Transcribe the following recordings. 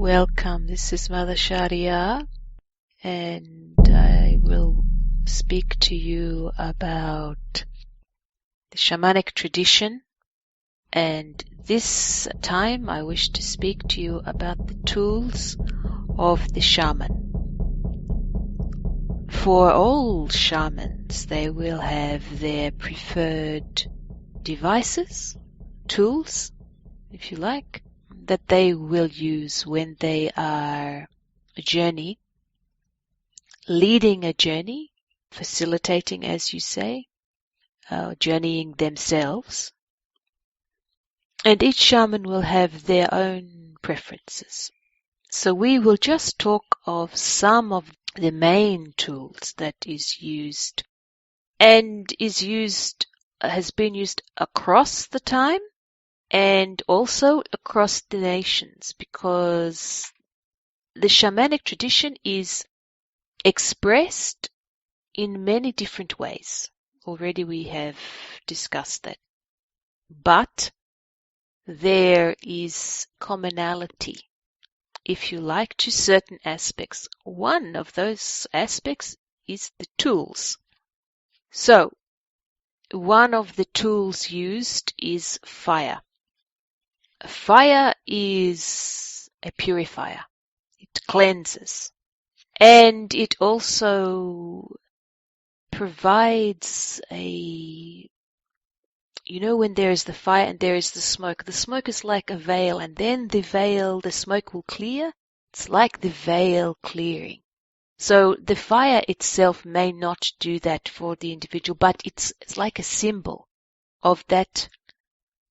Welcome, this is Mother Sha-Riah, and I will speak to you about the shamanic tradition, and this time I wish to speak to you about the tools of the shaman. For all shamans, they will have their preferred devices, tools, if you like, that they will use when they are leading a journey, facilitating, as you say, journeying themselves. And each shaman will have their own preferences. So we will just talk of some of the main tools that is used and has been used across the time and also across the nations, because the shamanic tradition is expressed in many different ways. Already we have discussed that. But there is commonality, if you like, to certain aspects. One of those aspects is the tools. So, one of the tools used is fire. Fire is a purifier. It cleanses. And it also provides when there is the fire and there is the smoke is like a veil, and then the smoke will clear. It's like the veil clearing. So the fire itself may not do that for the individual, but it's like a symbol of that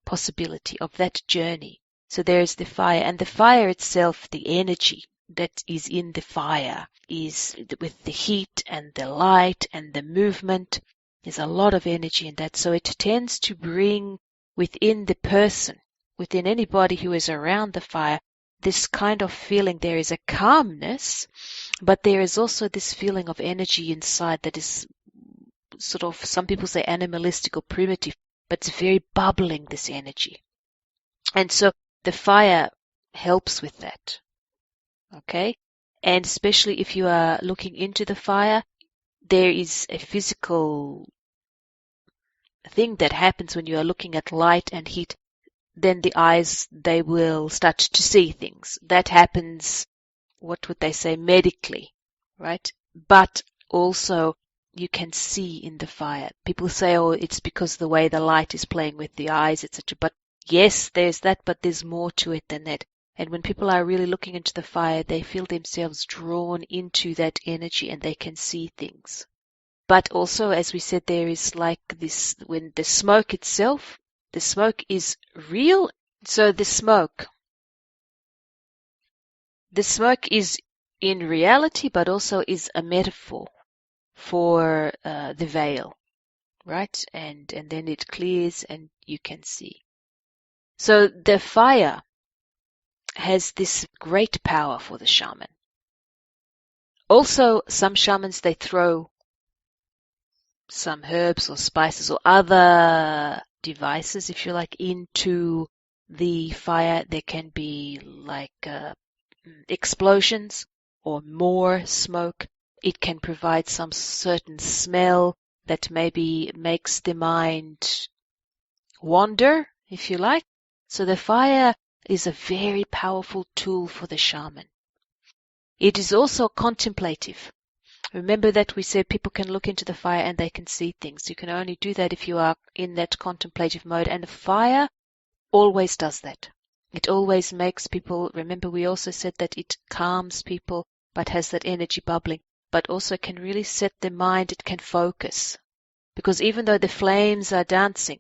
possibility, of that journey. So there is the fire, and the fire itself, the energy that is in the fire is with the heat and the light and the movement. There's a lot of energy in that. So it tends to bring within the person, within anybody who is around the fire, this kind of feeling. There is a calmness, but there is also this feeling of energy inside that is sort of, some people say animalistic or primitive, but it's very bubbling, this energy. And so the fire helps with that. Okay? And especially if you are looking into the fire, there is a physical thing that happens when you are looking at light and heat. Then the eyes, they will start to see things. That happens, what would they say, medically, right? But also you can see in the fire. People say, oh, it's because the way the light is playing with the eyes, etc. But yes, there's that, but there's more to it than that. And when people are really looking into the fire, they feel themselves drawn into that energy and they can see things. But also, as we said, there is like this, when the smoke itself, the smoke is real. So the smoke is in reality, but also is a metaphor for the veil, right? And then it clears and you can see. So the fire has this great power for the shaman. Also, some shamans, they throw some herbs or spices or other devices, if you like, into the fire. There can be like explosions or more smoke. It can provide some certain smell that maybe makes the mind wander, if you like. So the fire is a very powerful tool for the shaman. It is also contemplative. Remember that we said people can look into the fire and they can see things. You can only do that if you are in that contemplative mode. And the fire always does that. It always makes people, remember we also said that it calms people, but has that energy bubbling, but also can really set the mind. It can focus. Because even though the flames are dancing,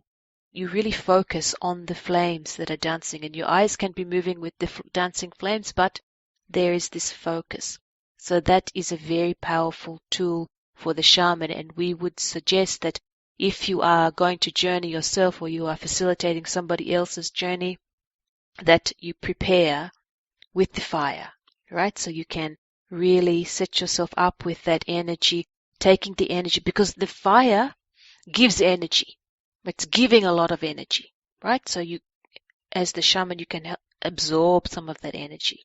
you really focus on the flames that are dancing, and your eyes can be moving with the dancing flames, but there is this focus. So that is a very powerful tool for the shaman, and we would suggest that if you are going to journey yourself or you are facilitating somebody else's journey, that you prepare with the fire, right? So you can really set yourself up with that energy, taking the energy, because the fire gives energy. It's giving a lot of energy, right? So you, as the shaman, you can absorb some of that energy.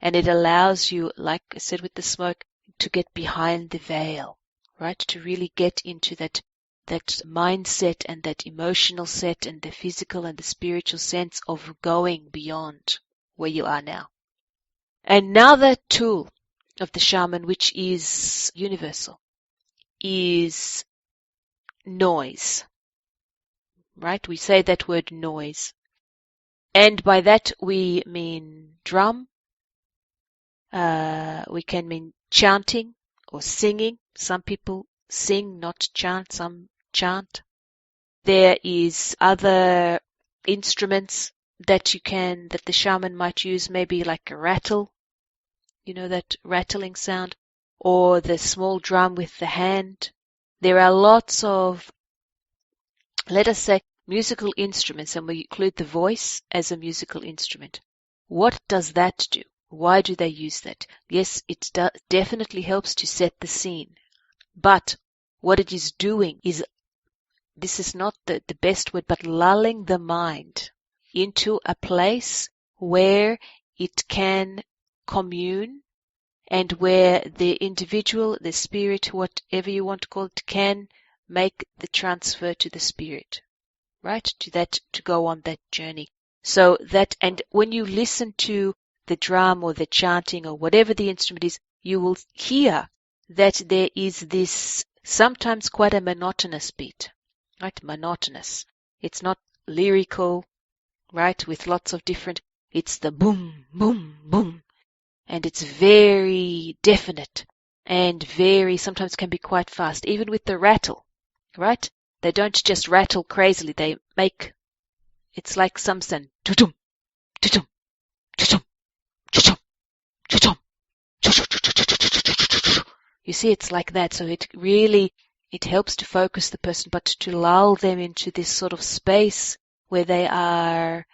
And it allows you, like I said with the smoke, to get behind the veil, right? To really get into that mindset and that emotional set and the physical and the spiritual sense of going beyond where you are now. Another tool of the shaman, which is universal, is noise, right? We say that word noise. And by that we mean drum, we can mean chanting or singing. Some people sing, not chant, some chant. There is other instruments that the shaman might use, maybe like a rattle, that rattling sound, or the small drum with the hand. There are lots of, let us say, musical instruments, and we include the voice as a musical instrument. What does that do? Why do they use that? Yes, it definitely helps to set the scene. But what it is doing is, this is not the best word, but lulling the mind into a place where it can commune and where the individual, the spirit, whatever you want to call it, can make the transfer to the spirit, right? To go on that journey. So that, and when you listen to the drum or the chanting or whatever the instrument is, you will hear that there is this sometimes quite a monotonous beat, right? Monotonous. It's not lyrical, right? With lots of different, it's the boom, boom, boom. And it's very definite and sometimes can be quite fast, even with the rattle, right? They don't just rattle crazily, it's like some sound. Tu-tum, tu-tum, tu-tum, tu-tum, tu-tum, tu-tum. You see, it's like that. So it helps to focus the person, but to lull them into this sort of space where they are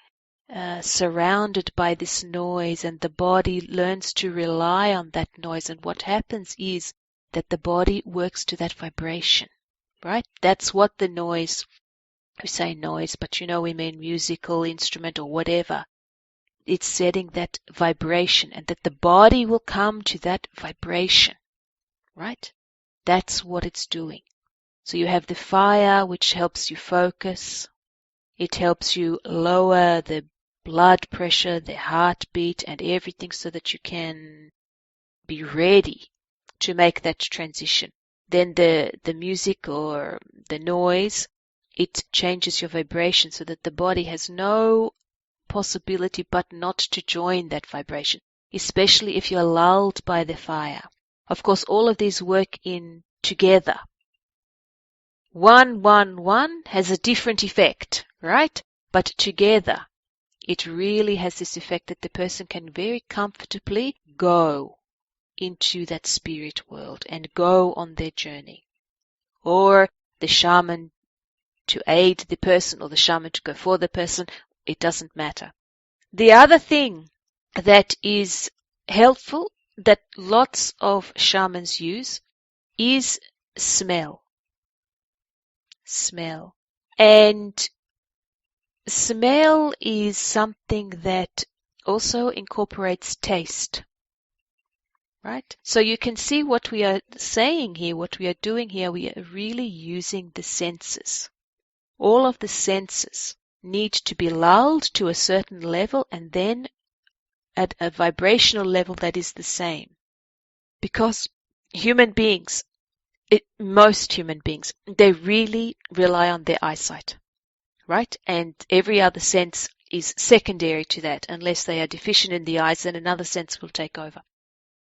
surrounded by this noise, and the body learns to rely on that noise. And what happens is that the body works to that vibration, right? That's what the noise, we say noise, but we mean musical instrument or whatever. It's setting that vibration, and that the body will come to that vibration, right? That's what it's doing. So you have the fire, which helps you focus. It helps you lower the blood pressure, the heartbeat, and everything, so that you can be ready to make that transition. Then the music or the noise, it changes your vibration so that the body has no possibility but not to join that vibration, especially if you're lulled by the fire. Of course, all of these work in together. One has a different effect, right? But together, it really has this effect that the person can very comfortably go into that spirit world and go on their journey. Or the shaman to aid the person, or the shaman to go for the person, it doesn't matter. The other thing that is helpful, that lots of shamans use, is smell. Smell. And smell is something that also incorporates taste, right? So you can see what we are saying here, what we are doing here. We are really using the senses. All of the senses need to be lulled to a certain level, and then at a vibrational level that is the same. Because human beings, most human beings, they really rely on their eyesight, right? And every other sense is secondary to that. Unless they are deficient in the eyes, then another sense will take over.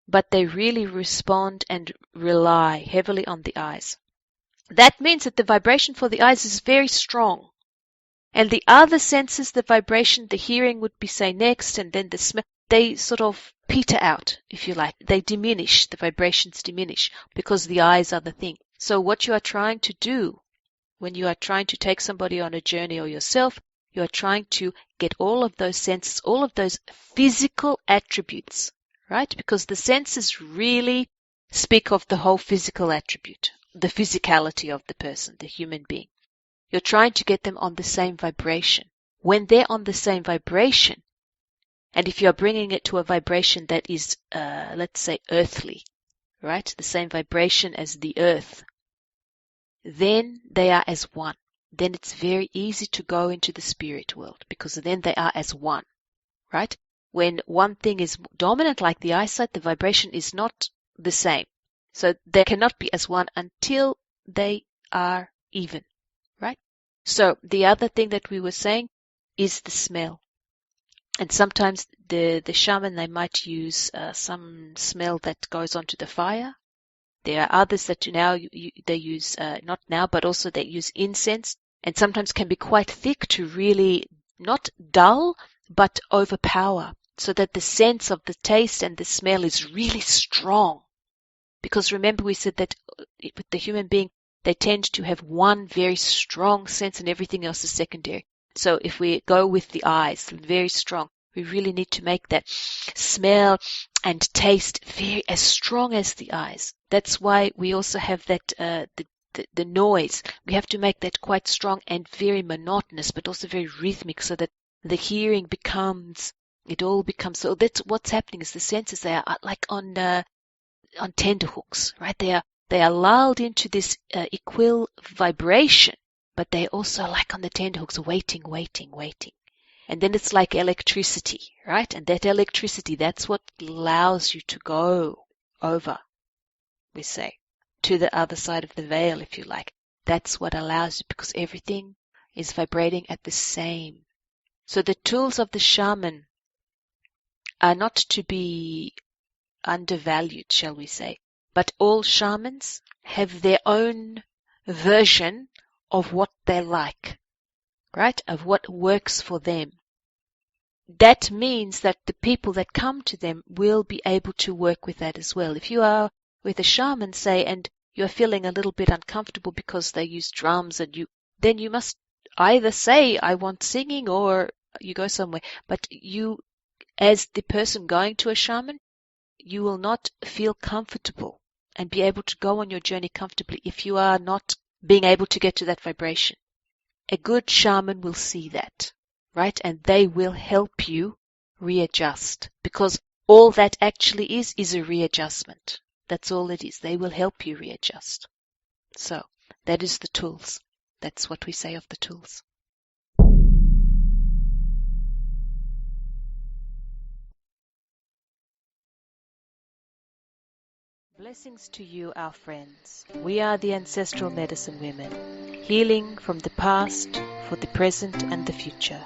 But they really respond and rely heavily on the eyes. That means that the vibration for the eyes is very strong. And the other senses, the vibration, the hearing would be, say, next, and then the smell, they sort of peter out, if you like. They diminish, the vibrations diminish, because the eyes are the thing. So what you are trying to do when you are trying to take somebody on a journey, or yourself, you are trying to get all of those senses, all of those physical attributes, right? Because the senses really speak of the whole physical attribute, the physicality of the person, the human being. You're trying to get them on the same vibration. When they're on the same vibration, And if you are bringing it to a vibration that is, let's say, earthly, right? The same vibration as the earth, then they are as one. Then it's very easy to go into the spirit world because then they are as one, right? When one thing is dominant like the eyesight, the vibration is not the same. So they cannot be as one until they are even, right? So the other thing that we were saying is the smell. And sometimes the shaman, they might use some smell that goes onto the fire. There are others that now they use, not now, but also they use incense, and sometimes can be quite thick to really not dull, but overpower, so that the sense of the taste and the smell is really strong. Because remember we said that with the human being, they tend to have one very strong sense and everything else is secondary. So if we go with the eyes, very strong, we really need to make that smell and taste very as strong as the eyes. That's why we also have that the noise. We have to make that quite strong and very monotonous, but also very rhythmic, so that the hearing becomes, it all becomes. So that's what's happening. Is the senses, they are like on tenterhooks, right? They are lulled into this equal vibration, but they're also like on the tenterhooks, waiting, waiting, waiting. And then it's like electricity, right? And that electricity, that's what allows you to go over, we say, to the other side of the veil, if you like. That's what allows you, because everything is vibrating at the same. So the tools of the shaman are not to be undervalued, shall we say. But all shamans have their own version of what they like, right? Of what works for them. That means that the people that come to them will be able to work with that as well. If you are with a shaman, say, and you're feeling a little bit uncomfortable because they use drums, and then you must either say, I want singing, or you go somewhere. But you, as the person going to a shaman, you will not feel comfortable and be able to go on your journey comfortably if you are not being able to get to that vibration. A good shaman will see that, right? And they will help you readjust, because all that actually is a readjustment. That's all it is. They will help you readjust. So that is the tools. That's what we say of the tools. Blessings to you, our friends. We are the Ancestral Medicine Women, healing from the past for the present and the future.